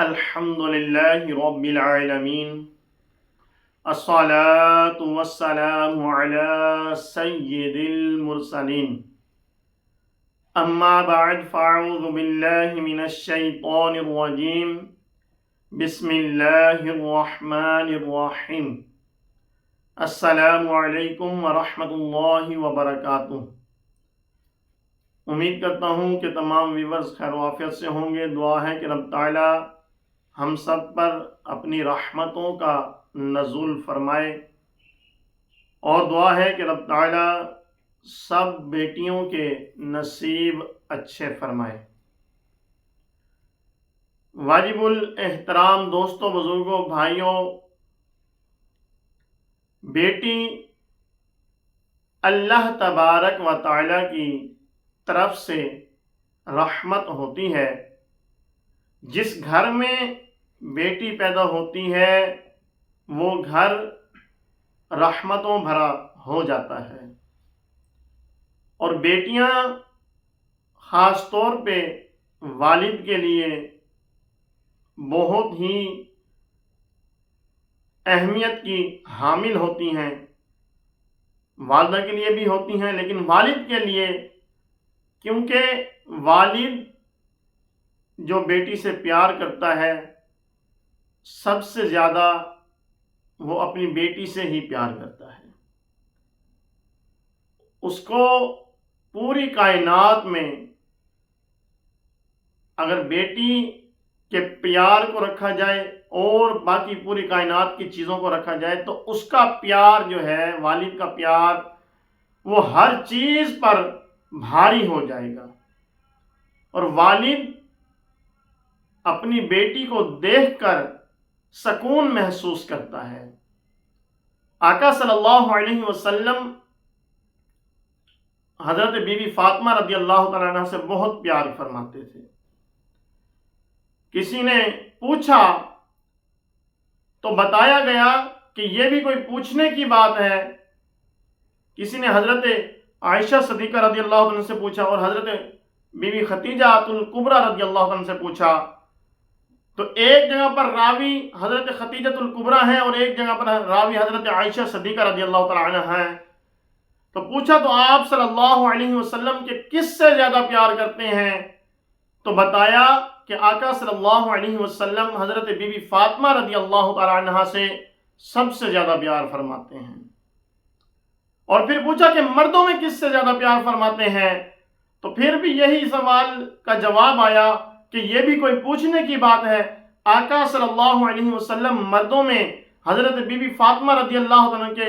الحمد للہ رب العالمین، الصلاة والسلام علی سید المرسلین، اما بعد فاعوذ باللہ من الشیطان الرجیم، بسم اللہ الرحمن الرحیم۔ السلام علیکم ورحمۃ اللہ وبرکاتہ۔ امید کرتا ہوں کہ تمام ویورز خیر و عافیت سے ہوں گے۔ دعا ہے کہ رب تعالیٰ ہم سب پر اپنی رحمتوں کا نزول فرمائے، اور دعا ہے کہ رب تعالیٰ سب بیٹیوں کے نصیب اچھے فرمائے۔ واجب الاحترام دوستوں، بزرگوں، بھائیوں، بیٹی اللہ تبارک و تعالیٰ کی طرف سے رحمت ہوتی ہے۔ جس گھر میں بیٹی پیدا ہوتی ہے وہ گھر رحمتوں بھرا ہو جاتا ہے، اور بیٹیاں خاص طور پہ والد کے لیے بہت ہی اہمیت کی حامل ہوتی ہیں۔ والدہ کے لیے بھی ہوتی ہیں، لیکن والد کے لیے، کیونکہ والد جو بیٹی سے پیار کرتا ہے سب سے زیادہ وہ اپنی بیٹی سے ہی پیار کرتا ہے۔ اس کو پوری کائنات میں اگر بیٹی کے پیار کو رکھا جائے اور باقی پوری کائنات کی چیزوں کو رکھا جائے تو اس کا پیار جو ہے، والد کا پیار، وہ ہر چیز پر بھاری ہو جائے گا، اور والد اپنی بیٹی کو دیکھ کر سکون محسوس کرتا ہے۔ آقا صلی اللہ علیہ وسلم حضرت بی بی فاطمہ رضی اللہ تعالیٰ عنہ سے بہت پیار فرماتے تھے۔ کسی نے پوچھا تو بتایا گیا کہ یہ بھی کوئی پوچھنے کی بات ہے۔ کسی نے حضرت عائشہ صدیقہ رضی اللہ عنہ سے پوچھا، اور حضرت بی بی خدیجہ الکبریٰ رضی اللہ عنہ سے پوچھا، تو ایک جگہ پر راوی حضرت خدیجہ الکبریٰ ہیں اور ایک جگہ پر راوی حضرت عائشہ صدیقہ رضی اللہ تعالیٰ عنہ ہیں۔ تو پوچھا تو آپ صلی اللہ علیہ وسلم کے کس سے زیادہ پیار کرتے ہیں؟ تو بتایا کہ آقا صلی اللہ علیہ وسلم حضرت بی بی فاطمہ رضی اللہ تعالیٰ عنہ سے سب سے زیادہ پیار فرماتے ہیں۔ اور پھر پوچھا کہ مردوں میں کس سے زیادہ پیار فرماتے ہیں؟ تو پھر بھی یہی سوال کا جواب آیا کہ یہ بھی کوئی پوچھنے کی بات ہے۔ آقا صلی اللہ علیہ وسلم مردوں میں حضرت بی بی فاطمہ رضی اللہ عنہ کے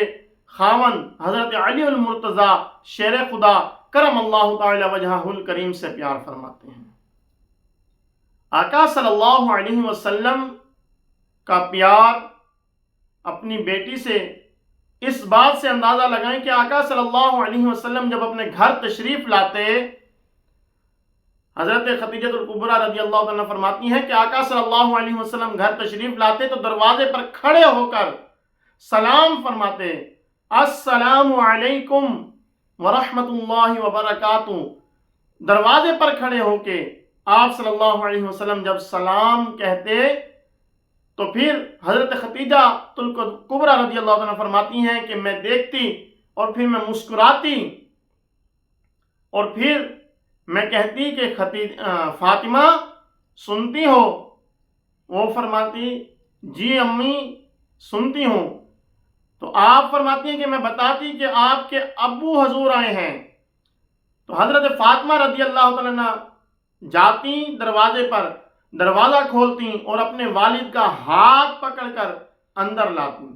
خاوند حضرت علی المرتضیٰ شیر خدا کرم اللہ تعالی وجہہ الکریم سے پیار فرماتے ہیں۔ آقا صلی اللہ علیہ وسلم کا پیار اپنی بیٹی سے اس بات سے اندازہ لگائیں کہ آقا صلی اللہ علیہ وسلم جب اپنے گھر تشریف لاتے، حضرت خدیجہ الکبریٰ رضی اللہ عنہ فرماتی ہیں کہ آقا صلی اللہ علیہ وسلم گھر تشریف لاتے تو دروازے پر کھڑے ہو کر سلام فرماتے، السلام علیکم ورحمۃ اللہ وبرکاتہ۔ دروازے پر کھڑے ہو کے آپ صلی اللہ علیہ وسلم جب سلام کہتے تو پھر حضرت خدیجہ الکبریٰ رضی اللہ عنہ فرماتی ہیں کہ میں دیکھتی اور پھر میں مسکراتی، اور پھر میں کہتی کہ فاطمہ سنتی ہو؟ وہ فرماتی جی امی سنتی ہوں۔ تو آپ فرماتی ہیں کہ میں بتاتی کہ آپ کے ابو حضور آئے ہیں، تو حضرت فاطمہ رضی اللہ عنہ جاتی دروازے پر، دروازہ کھولتی اور اپنے والد کا ہاتھ پکڑ کر اندر لاتی،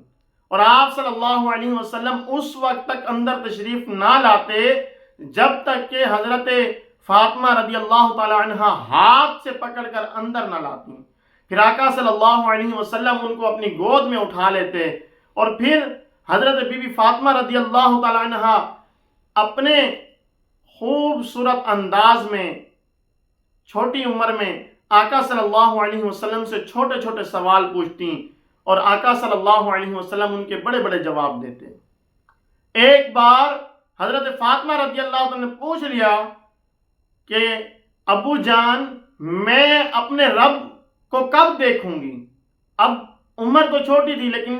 اور آپ صلی اللہ علیہ وسلم اس وقت تک اندر تشریف نہ لاتے جب تک کہ حضرت فاطمہ رضی اللہ تعالی عنہ ہاتھ سے پکڑ کر اندر نہ لاتی۔ پھر آقا صلی اللہ علیہ وسلم ان کو اپنی گود میں اٹھا لیتے، اور پھر حضرت بی بی فاطمہ رضی اللہ تعالی عنہ اپنے خوبصورت انداز میں چھوٹی عمر میں آقا صلی اللہ علیہ وسلم سے چھوٹے چھوٹے سوال پوچھتی، اور آقا صلی اللہ علیہ وسلم ان کے بڑے بڑے جواب دیتے۔ ایک بار حضرت فاطمہ رضی اللہ عنہ نے پوچھ لیا کہ ابو جان، میں اپنے رب کو کب دیکھوں گی؟ اب عمر تو چھوٹی تھی لیکن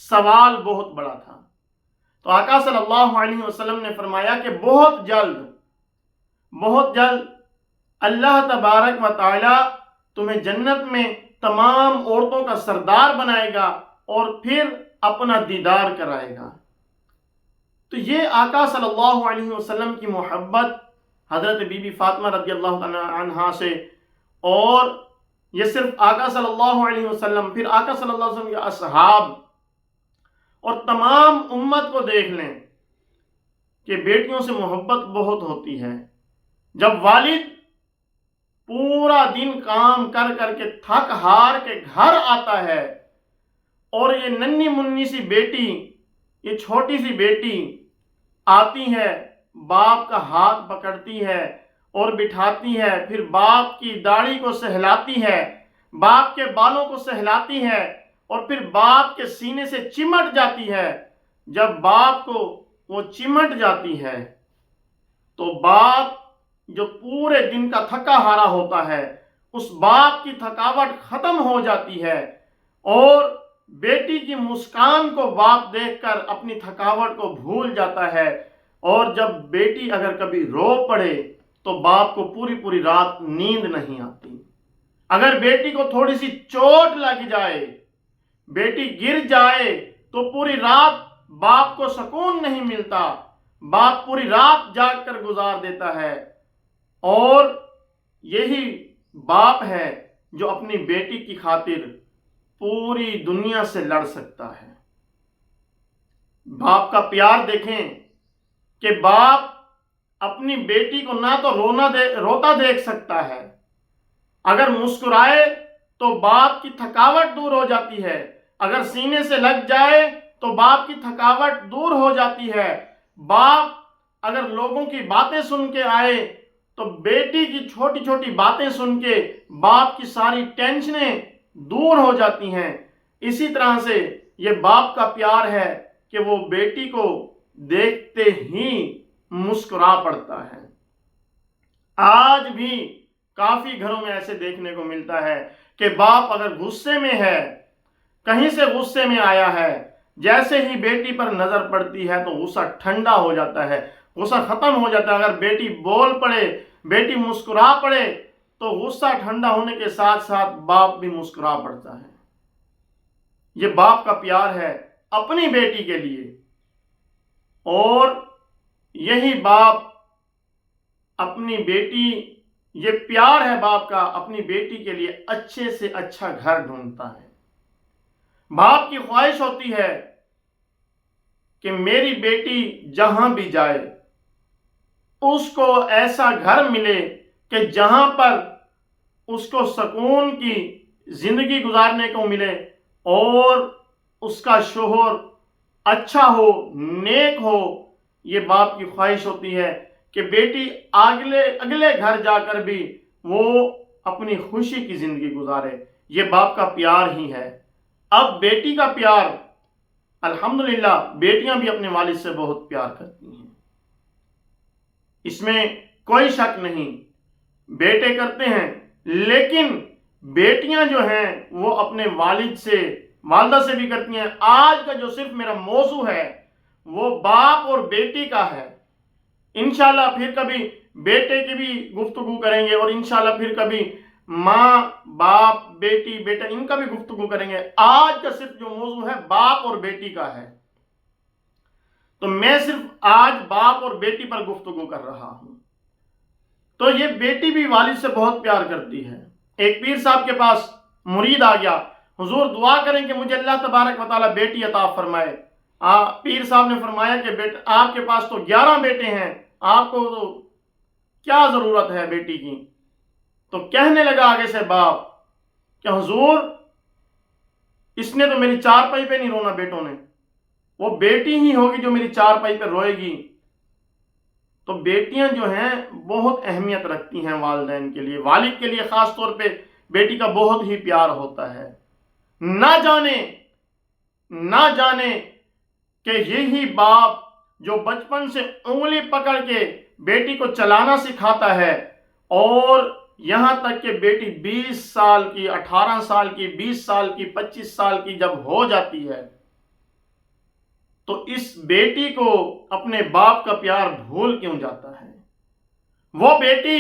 سوال بہت بڑا تھا. تو آقا صلی اللہ علیہ وسلم نے فرمایا کہ بہت جلد اللہ تبارک و تعالی تمہیں جنت میں تمام عورتوں کا سردار بنائے گا اور پھر اپنا دیدار کرائے گا. تو یہ آقا صلی اللہ علیہ وسلم کی محبت حضرت بی بی فاطمہ رضی اللہ عنہا سے، اور یہ صرف آقا صلی اللہ علیہ وسلم، پھر آقا صلی اللہ علیہ وسلم کے اصحاب اور تمام امت کو دیکھ لیں کہ بیٹیوں سے محبت بہت ہوتی ہے. جب والد پورا دن کام کر کر کے تھک ہار کے گھر آتا ہے اور یہ ننھی منی سی بیٹی، یہ چھوٹی سی بیٹی آتی ہے، باپ کا ہاتھ پکڑتی ہے اور بٹھاتی ہے، پھر باپ کی داڑھی کو سہلاتی ہے، باپ کے بالوں کو سہلاتی ہے اور پھر باپ کے سینے سے چمٹ جاتی ہے. جب باپ کو وہ چمٹ جاتی ہے تو باپ جو پورے دن کا تھکا ہارا ہوتا ہے، اس باپ کی تھکاوٹ ختم ہو جاتی ہے اور بیٹی کی مسکان کو باپ دیکھ کر اپنی تھکاوٹ کو بھول جاتا ہے. اور جب بیٹی اگر کبھی رو پڑے تو باپ کو پوری رات نیند نہیں آتی. اگر بیٹی کو تھوڑی سی چوٹ لگ جائے، بیٹی گر جائے تو پوری رات باپ کو سکون نہیں ملتا، باپ پوری رات جاگ کر گزار دیتا ہے. اور یہی باپ ہے جو اپنی بیٹی کی خاطر پوری دنیا سے لڑ سکتا ہے. باپ کا پیار دیکھیں کہ باپ اپنی بیٹی کو نہ تو روتا دیکھ سکتا ہے، اگر مسکرائے تو باپ کی تھکاوٹ دور ہو جاتی ہے، اگر سینے سے لگ جائے تو باپ کی تھکاوٹ دور ہو جاتی ہے. باپ اگر لوگوں کی باتیں سن کے آئے تو بیٹی کی چھوٹی چھوٹی باتیں سن کے باپ کی ساری ٹینشنیں دور ہو جاتی ہیں. اسی طرح سے یہ باپ کا پیار ہے کہ وہ بیٹی کو دیکھتے ہی مسکرا پڑتا ہے. آج بھی کافی گھروں میں ایسے دیکھنے کو ملتا ہے کہ باپ اگر غصے میں ہے، کہیں سے غصے میں آیا ہے، جیسے ہی بیٹی پر نظر پڑتی ہے تو غصہ ٹھنڈا ہو جاتا ہے، غصہ ختم ہو جاتا ہے. اگر بیٹی بول پڑے، بیٹی مسکرا پڑے تو غصہ ٹھنڈا ہونے کے ساتھ ساتھ باپ بھی مسکرا پڑتا ہے. یہ باپ کا پیار ہے اپنی بیٹی کے لیے، اور یہی باپ اپنی بیٹی، یہ پیار ہے باپ کا اپنی بیٹی کے لیے اچھے سے اچھا گھر ڈھونڈتا ہے. باپ کی خواہش ہوتی ہے کہ میری بیٹی جہاں بھی جائے اس کو ایسا گھر ملے کہ جہاں پر اس کو سکون کی زندگی گزارنے کو ملے اور اس کا شوہر اچھا ہو، نیک ہو. یہ باپ کی خواہش ہوتی ہے کہ بیٹی اگلے گھر جا کر بھی وہ اپنی خوشی کی زندگی گزارے. یہ باپ کا پیار ہی ہے. اب بیٹی کا پیار، الحمدللہ بیٹیاں بھی اپنے والد سے بہت پیار کرتی ہیں، اس میں کوئی شک نہیں، بیٹے کرتے ہیں، لیکن بیٹیاں جو ہیں وہ اپنے والدہ سے بھی کرتی ہیں. آج کا جو صرف میرا موضوع ہے وہ باپ اور بیٹی کا ہے. انشاءاللہ پھر کبھی بیٹے کی بھی گفتگو کریں گے اور انشاءاللہ پھر کبھی ماں، باپ، بیٹی، بیٹا ان کا بھی گفتگو کریں گے. آج کا صرف جو موضوع ہے باپ اور بیٹی کا ہے، تو میں صرف آج باپ اور بیٹی پر گفتگو کر رہا ہوں. تو یہ بیٹی بھی والد سے بہت پیار کرتی ہے. ایک پیر صاحب کے پاس مرید آ گیا، حضور دعا کریں کہ مجھے اللہ تبارک و تعالی بیٹی عطا فرمائے. پیر صاحب نے فرمایا کہ بیٹا آپ کے پاس تو 11 بیٹے ہیں، آپ کو تو کیا ضرورت ہے بیٹی کی؟ تو کہنے لگا آگے سے باپ کہ حضور اس نے تو میری چارپائی پہ نہیں رونا، بیٹوں نے، وہ بیٹی ہی ہوگی جو میری چارپائی پہ روئے گی. تو بیٹیاں جو ہیں بہت اہمیت رکھتی ہیں والدین کے لیے، والد کے لیے خاص طور پہ بیٹی کا بہت ہی پیار ہوتا ہے. نہ جانے کہ یہی باپ جو بچپن سے انگلی پکڑ کے بیٹی کو چلانا سکھاتا ہے اور یہاں تک کہ بیٹی 20 سال کی، 18 سال کی، 20 سال کی، 25 سال کی جب ہو جاتی ہے تو اس بیٹی کو اپنے باپ کا پیار بھول کیوں جاتا ہے؟ وہ بیٹی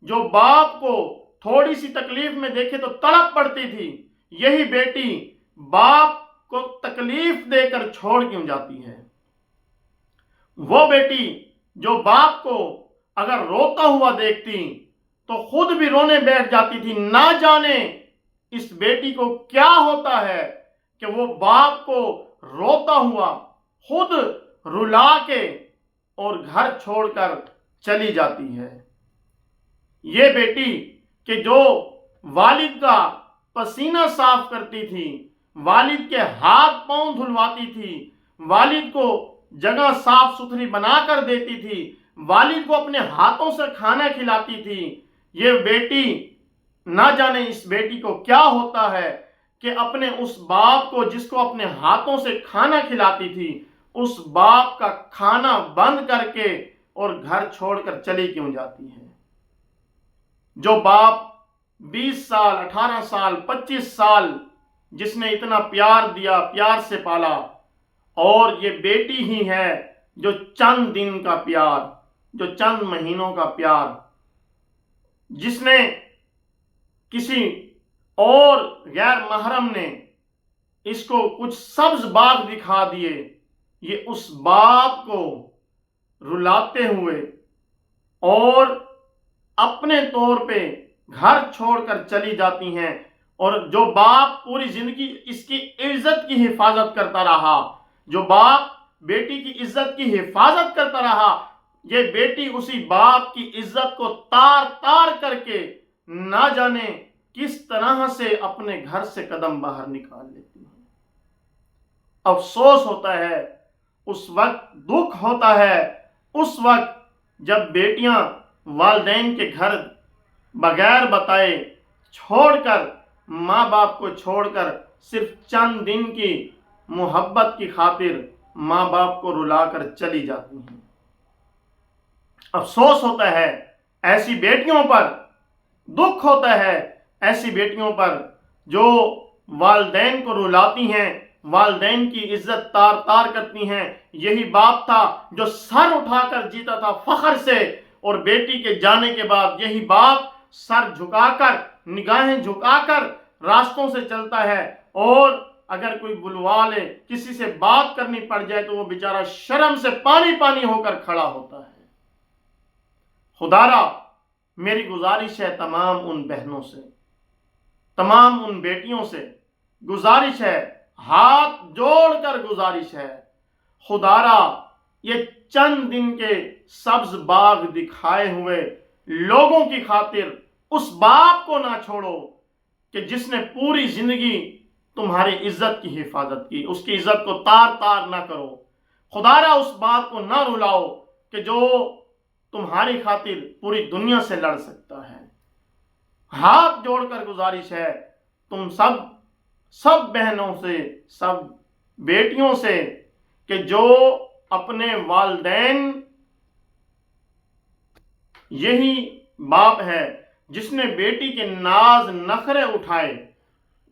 جو باپ کو تھوڑی سی تکلیف میں دیکھے تو تڑپ پڑتی تھی، یہی بیٹی باپ کو تکلیف دے کر چھوڑ کیوں جاتی ہے؟ وہ بیٹی جو باپ کو اگر روتا ہوا دیکھتی تو خود بھی رونے بیٹھ جاتی تھی، نہ جانے اس بیٹی کو کیا ہوتا ہے کہ وہ باپ کو روتا ہوا خود رلا کے اور گھر چھوڑ کر چلی جاتی ہے۔ یہ بیٹی کہ جو والد کا پسینہ صاف کرتی تھی، والد کے ہاتھ پاؤں دھلواتی تھی، والد کو جگہ صاف ستھری بنا کر دیتی تھی، والد کو اپنے ہاتھوں سے کھانا کھلاتی تھی، یہ بیٹی نہ جانے اس بیٹی کو کیا ہوتا ہے کہ اپنے اس باپ کو جس کو اپنے ہاتھوں سے کھانا کھلاتی تھی، اس باپ کا کھانا بند کر کے اور گھر چھوڑ کر چلی کیوں جاتی ہے؟ جو باپ 20 سال، 18 سال، 25 سال جس نے اتنا پیار دیا، پیار سے پالا، اور یہ بیٹی ہی ہے جو چند دن کا پیار، جو چند مہینوں کا پیار، جس نے کسی اور غیر محرم نے اس کو کچھ سبز باغ دکھا دیے، یہ اس باپ کو رلاتے ہوئے اور اپنے طور پہ گھر چھوڑ کر چلی جاتی ہیں، اور جو باپ پوری زندگی اس کی عزت کی حفاظت کرتا رہا، جو باپ بیٹی کی عزت کی حفاظت کرتا رہا، یہ بیٹی اسی باپ کی عزت کو تار تار کر کے نہ جانے کس طرح سے اپنے گھر سے قدم باہر نکال لیتی ہے۔ افسوس ہوتا ہے اس وقت، دکھ ہوتا ہے اس وقت جب بیٹیاں والدین کے گھر بغیر بتائے چھوڑ کر، ماں باپ کو چھوڑ کر صرف چند دن کی محبت کی خاطر ماں باپ کو رلا کر چلی جاتی ہیں۔ افسوس ہوتا ہے ایسی بیٹیوں پر، دکھ ہوتا ہے ایسی بیٹیوں پر جو والدین کو رلاتی ہیں، والدین کی عزت تار تار کرتی ہیں۔ یہی باپ تھا جو سر اٹھا کر جیتا تھا فخر سے، اور بیٹی کے جانے کے بعد یہی باپ سر جھکا کر، نگاہیں جھکا کر راستوں سے چلتا ہے، اور اگر کوئی بلوا لے، کسی سے بات کرنی پڑ جائے تو وہ بیچارہ شرم سے پانی پانی ہو کر کھڑا ہوتا ہے۔ خدا را میری گزارش ہے تمام ان بہنوں سے، تمام ان بیٹیوں سے گزارش ہے، ہاتھ جوڑ کر گزارش ہے، خدا را یہ چند دن کے سبز باغ دکھائے ہوئے لوگوں کی خاطر اس باپ کو نہ چھوڑو کہ جس نے پوری زندگی تمہاری عزت کی حفاظت کی، اس کی عزت کو تار تار نہ کرو۔ خدا را اس باپ کو نہ رلاؤ کہ جو تمہاری خاطر پوری دنیا سے لڑ سکتا ہے۔ ہاتھ جوڑ کر گزارش ہے تم سب بہنوں سے، سب بیٹیوں سے کہ جو اپنے والدین، یہی باپ ہے جس نے بیٹی کے ناز نخرے اٹھائے،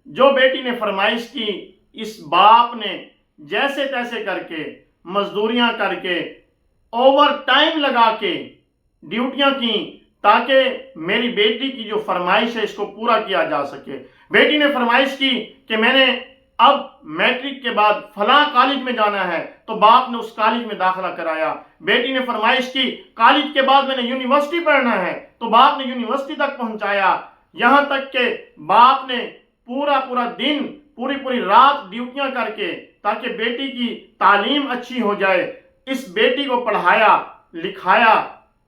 جو بیٹی نے فرمائش کی، اس باپ نے جیسے تیسے کر کے، مزدوریاں کر کے، اوور ٹائم لگا کے ڈیوٹیاں کی تاکہ میری بیٹی کی جو فرمائش ہے اس کو پورا کیا جا سکے۔ بیٹی نے فرمائش کی کہ میں نے اب میٹرک کے بعد فلاں کالج میں جانا ہے، تو باپ نے اس کالج میں داخلہ کرایا۔ بیٹی نے فرمائش کی کالج کے بعد میں نے یونیورسٹی پڑھنا ہے، تو باپ نے یونیورسٹی تک پہنچایا۔ یہاں تک کہ باپ نے پورا دن، پوری رات ڈیوٹیاں کر کے تاکہ بیٹی کی تعلیم اچھی ہو جائے، اس بیٹی کو پڑھایا، لکھایا،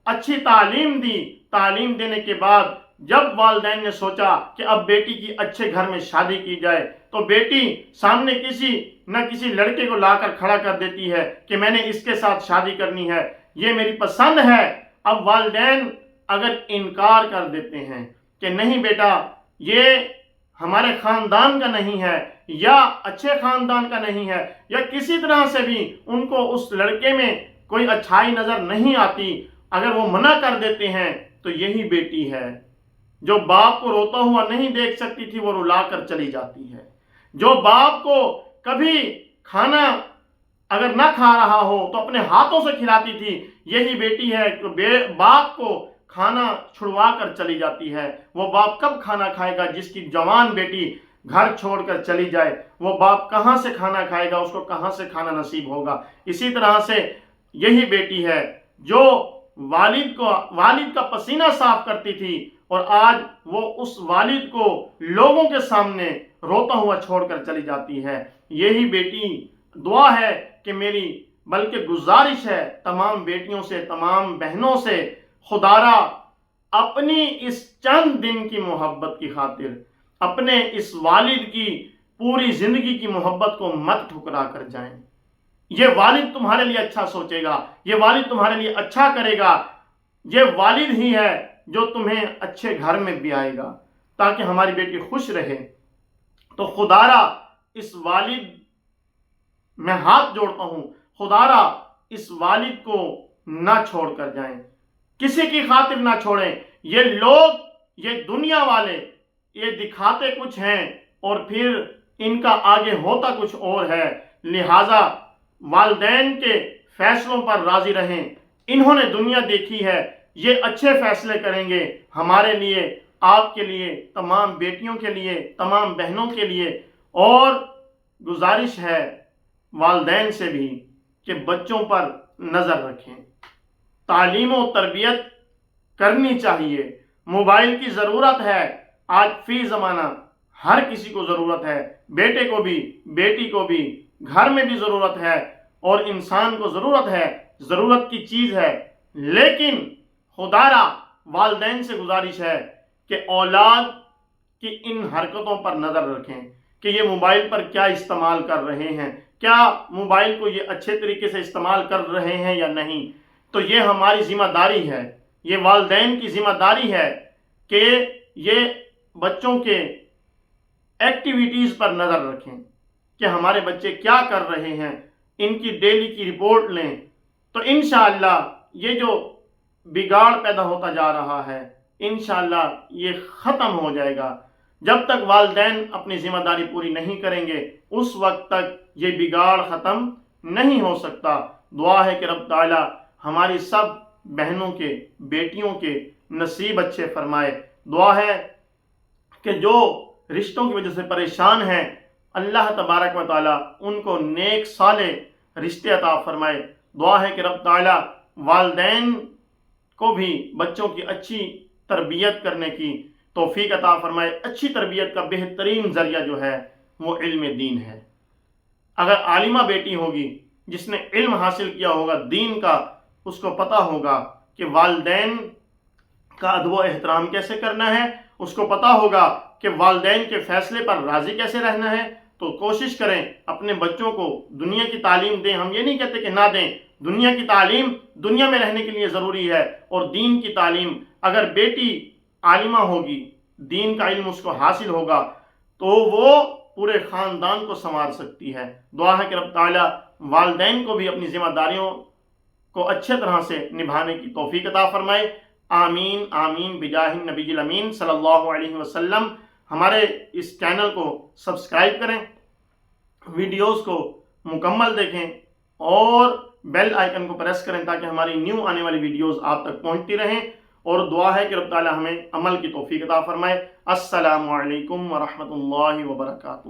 اچھی تعلیم دی۔ تعلیم دینے کے بعد جب والدین نے سوچا کہ اب بیٹی کی اچھے گھر میں شادی کی جائے، تو بیٹی سامنے کسی نہ کسی لڑکے کو لا کر کھڑا کر دیتی ہے کہ میں نے اس کے ساتھ شادی کرنی ہے، یہ میری پسند ہے۔ اب والدین اگر انکار کر دیتے ہیں کہ نہیں بیٹا یہ ہمارے خاندان کا نہیں ہے، یا اچھے خاندان کا نہیں ہے، یا کسی طرح سے بھی ان کو اس لڑکے میں کوئی اچھائی نظر نہیں آتی، اگر وہ منع کر دیتے ہیں تو یہی بیٹی ہے جو باپ کو روتا ہوا نہیں دیکھ سکتی تھی وہ رلا کر چلی جاتی ہے، جو باپ کو کبھی کھانا اگر نہ کھا رہا ہو تو اپنے ہاتھوں سے کھلاتی تھی، یہی بیٹی ہے کہ باپ کو کھانا چھڑوا کر چلی جاتی ہے۔ وہ باپ کب کھانا کھائے گا جس کی جوان بیٹی گھر چھوڑ کر چلی جائے؟ وہ باپ کہاں سے کھانا کھائے گا؟ اس کو کہاں سے کھانا نصیب ہوگا؟ اسی طرح سے یہی بیٹی ہے جو والد کا پسینہ صاف کرتی تھی، اور آج وہ اس والد کو لوگوں کے سامنے روتا ہوا چھوڑ کر چلی جاتی ہے۔ یہی بیٹی دعا ہے کہ میری، بلکہ گزارش ہے تمام بیٹیوں سے، تمام بہنوں سے، خدا را اپنی اس چند دن کی محبت کی خاطر اپنے اس والد کی پوری زندگی کی محبت کو مت ٹھکرا کر جائیں۔ یہ والد تمہارے لیے اچھا سوچے گا، یہ والد تمہارے لیے اچھا کرے گا، یہ والد ہی ہے جو تمہیں اچھے گھر میں بھی آئے گا تاکہ ہماری بیٹی خوش رہے۔ تو خدا را اس والد میں ہاتھ جوڑتا ہوں، خدا را اس والد کو نہ چھوڑ کر جائیں، کسی کی خاطر نہ چھوڑیں۔ یہ لوگ، یہ دنیا والے، یہ دکھاتے کچھ ہیں اور پھر ان کا آگے ہوتا کچھ اور ہے، لہٰذا والدین کے فیصلوں پر راضی رہیں۔ انہوں نے دنیا دیکھی ہے، یہ اچھے فیصلے کریں گے ہمارے لیے، آپ کے لیے، تمام بیٹیوں کے لیے، تمام بہنوں کے لیے۔ اور گزارش ہے والدین سے بھی کہ بچوں پر نظر رکھیں، تعلیم و تربیت کرنی چاہیے۔ موبائل کی ضرورت ہے آج فی زمانہ، ہر کسی کو ضرورت ہے، بیٹے کو بھی، بیٹی کو بھی، گھر میں بھی ضرورت ہے، اور انسان کو ضرورت ہے، ضرورت کی چیز ہے۔ لیکن خدا را والدین سے گزارش ہے کہ اولاد کی ان حرکتوں پر نظر رکھیں کہ یہ موبائل پر کیا استعمال کر رہے ہیں، کیا موبائل کو یہ اچھے طریقے سے استعمال کر رہے ہیں یا نہیں۔ تو یہ ہماری ذمہ داری ہے، یہ والدین کی ذمہ داری ہے کہ یہ بچوں کے ایکٹیویٹیز پر نظر رکھیں کہ ہمارے بچے کیا کر رہے ہیں، ان کی ڈیلی کی رپورٹ لیں۔ تو انشاءاللہ یہ جو بگاڑ پیدا ہوتا جا رہا ہے انشاءاللہ یہ ختم ہو جائے گا۔ جب تک والدین اپنی ذمہ داری پوری نہیں کریں گے اس وقت تک یہ بگاڑ ختم نہیں ہو سکتا۔ دعا ہے کہ رب تعالی ہماری سب بہنوں کے، بیٹیوں کے نصیب اچھے فرمائے۔ دعا ہے کہ جو رشتوں کی وجہ سے پریشان ہیں اللہ تبارک و تعالی ان کو نیک صالح رشتے عطا فرمائے۔ دعا ہے کہ رب تعالی والدین کو بھی بچوں کی اچھی تربیت کرنے کی توفیق عطا فرمائے۔ اچھی تربیت کا بہترین ذریعہ جو ہے وہ علم دین ہے۔ اگر عالمہ بیٹی ہوگی جس نے علم حاصل کیا ہوگا دین کا، اس کو پتہ ہوگا کہ والدین کا ادب و احترام کیسے کرنا ہے، اس کو پتہ ہوگا کہ والدین کے فیصلے پر راضی کیسے رہنا ہے۔ تو کوشش کریں اپنے بچوں کو دنیا کی تعلیم دیں۔ ہم یہ نہیں کہتے کہ نہ دیں، دنیا کی تعلیم دنیا میں رہنے کے لیے ضروری ہے، اور دین کی تعلیم اگر بیٹی عالمہ ہوگی، دین کا علم اس کو حاصل ہوگا تو وہ پورے خاندان کو سنوار سکتی ہے۔ دعا ہے کہ رب تعالی والدین کو بھی اپنی ذمہ داریوں کو اچھے طرح سے نبھانے کی توفیق عطا فرمائے۔ آمین آمین بجاہ النبی الامین صلی اللہ علیہ وسلم۔ ہمارے اس چینل کو سبسکرائب کریں، ویڈیوز کو مکمل دیکھیں اور بیل آئیکن کو پریس کریں تاکہ ہماری نیو آنے والی ویڈیوز آپ تک پہنچتی رہیں۔ اور دعا ہے کہ رب تعالی ہمیں عمل کی توفیق عطا فرمائے۔ السلام علیکم ورحمۃ اللہ وبرکاتہ۔